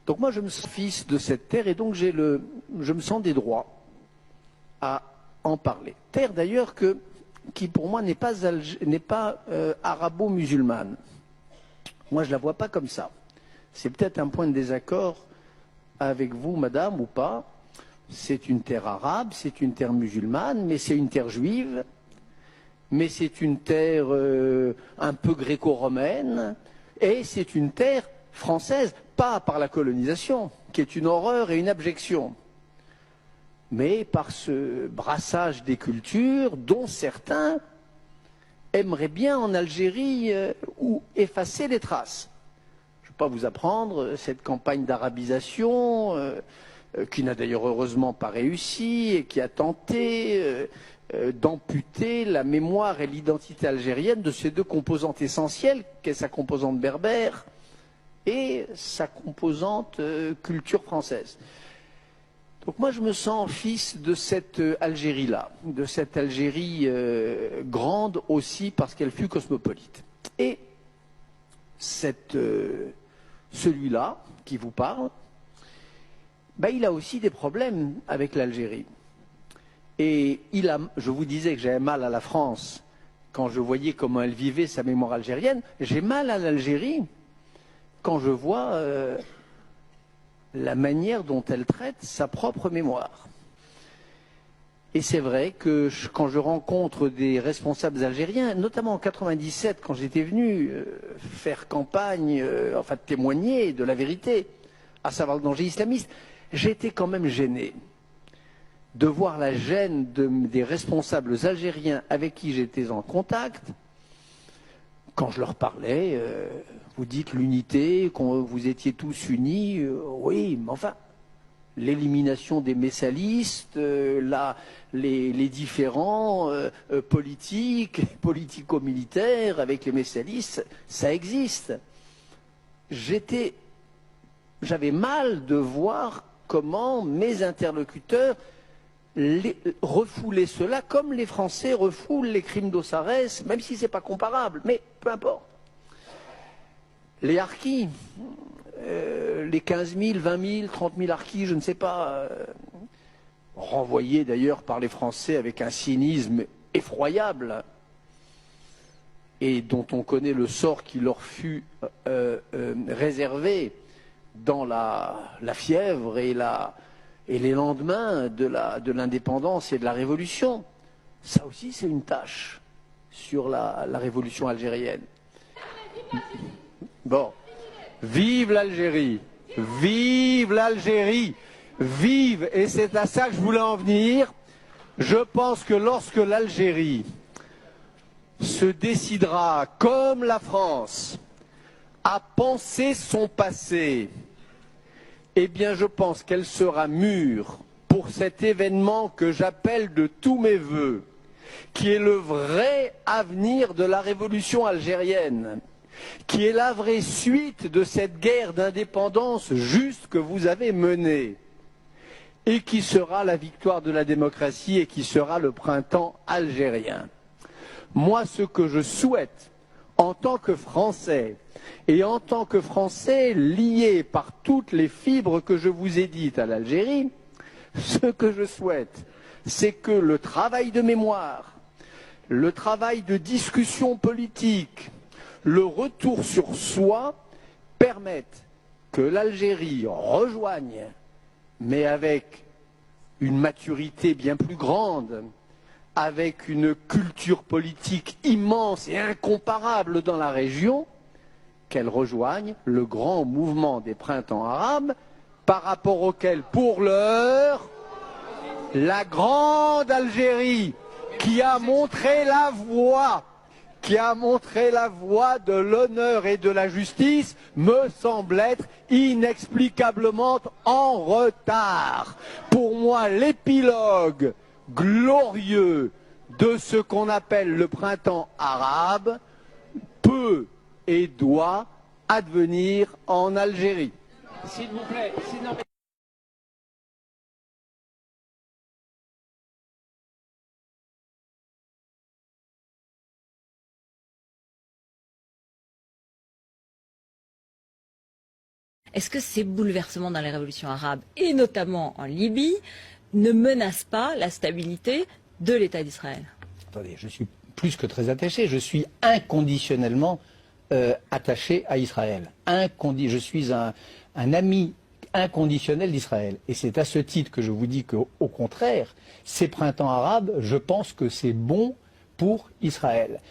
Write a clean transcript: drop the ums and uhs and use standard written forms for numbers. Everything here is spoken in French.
Donc moi, je me sens fils de cette terre et donc je me sens des droits à en parler. Terre d'ailleurs qui pour moi n'est pas arabo-musulmane. Moi, je ne la vois pas comme ça. C'est peut-être un point de désaccord avec vous, madame, ou pas. C'est une terre arabe, c'est une terre musulmane, mais c'est une terre juive, mais c'est une terre un peu gréco-romaine, et c'est une terre française, pas par la colonisation, qui est une horreur et une abjection, mais par ce brassage des cultures dont certains aimeraient bien en Algérie ou effacer les traces. Je ne vais pas vous apprendre cette campagne d'arabisation qui n'a d'ailleurs heureusement pas réussi et qui a tenté d'amputer la mémoire et l'identité algérienne de ces deux composantes essentielles, qu'est sa composante berbère et sa composante culture française. Donc moi je me sens fils de cette Algérie-là, de cette Algérie grande aussi parce qu'elle fut cosmopolite. Et celui-là qui vous parle, ben, il a aussi des problèmes avec l'Algérie. Et je vous disais que j'avais mal à la France quand je voyais comment elle vivait sa mémoire algérienne. J'ai mal à l'Algérie quand je vois la manière dont elle traite sa propre mémoire. Et c'est vrai que quand je rencontre des responsables algériens, notamment en 97, quand j'étais venu faire campagne, enfin témoigner de la vérité, à savoir le danger islamiste, j'étais quand même gêné de voir la gêne des responsables algériens avec qui j'étais en contact. Quand je leur parlais, vous dites l'unité, quand vous étiez tous unis, oui, mais enfin, l'élimination des messalistes, les différends politiques, politico-militaires avec les messalistes, ça existe. J'avais mal de voir comment mes interlocuteurs refoulaient cela comme les Français refoulent les crimes d'Ossarès, même si ce n'est pas comparable, mais peu importe. Les harkis, les 15 000, 20 000, 30 000 harkis, je ne sais pas, renvoyés d'ailleurs par les Français avec un cynisme effroyable et dont on connaît le sort qui leur fut réservé dans la fièvre et les lendemains de l'indépendance et de la révolution. Ça aussi, c'est une tâche sur la révolution algérienne. Bon, vive l'Algérie, vive l'Algérie, vive, et c'est à ça que je voulais en venir. Je pense que lorsque l'Algérie se décidera, comme la France, à penser son passé, eh bien je pense qu'elle sera mûre pour cet événement que j'appelle de tous mes vœux, qui est le vrai avenir de la révolution algérienne, qui est la vraie suite de cette guerre d'indépendance juste que vous avez menée, et qui sera la victoire de la démocratie et qui sera le printemps algérien. Moi, ce que je souhaite, en tant que Français, et en tant que Français lié par toutes les fibres que je vous ai dites à l'Algérie, ce que je souhaite, c'est que le travail de mémoire, le travail de discussion politique, le retour sur soi permettent que l'Algérie rejoigne, mais avec une maturité bien plus grande, avec une culture politique immense et incomparable dans la région, qu'elle rejoigne le grand mouvement des printemps arabes, par rapport auquel, pour l'heure, la grande Algérie, qui a montré la voie de l'honneur et de la justice, me semble être inexplicablement en retard. Pour moi, l'épilogue glorieux de ce qu'on appelle le printemps arabe peut et doit advenir en Algérie. S'il vous plaît, est-ce que ces bouleversements dans les révolutions arabes, et notamment en Libye, ne menacent pas la stabilité de l'État d'Israël? Attendez, je suis plus que très attaché, je suis inconditionnellement attaché à Israël. Je suis un ami inconditionnel d'Israël. Et c'est à ce titre que je vous dis qu'au contraire, ces printemps arabes, je pense que c'est bon pour Israël.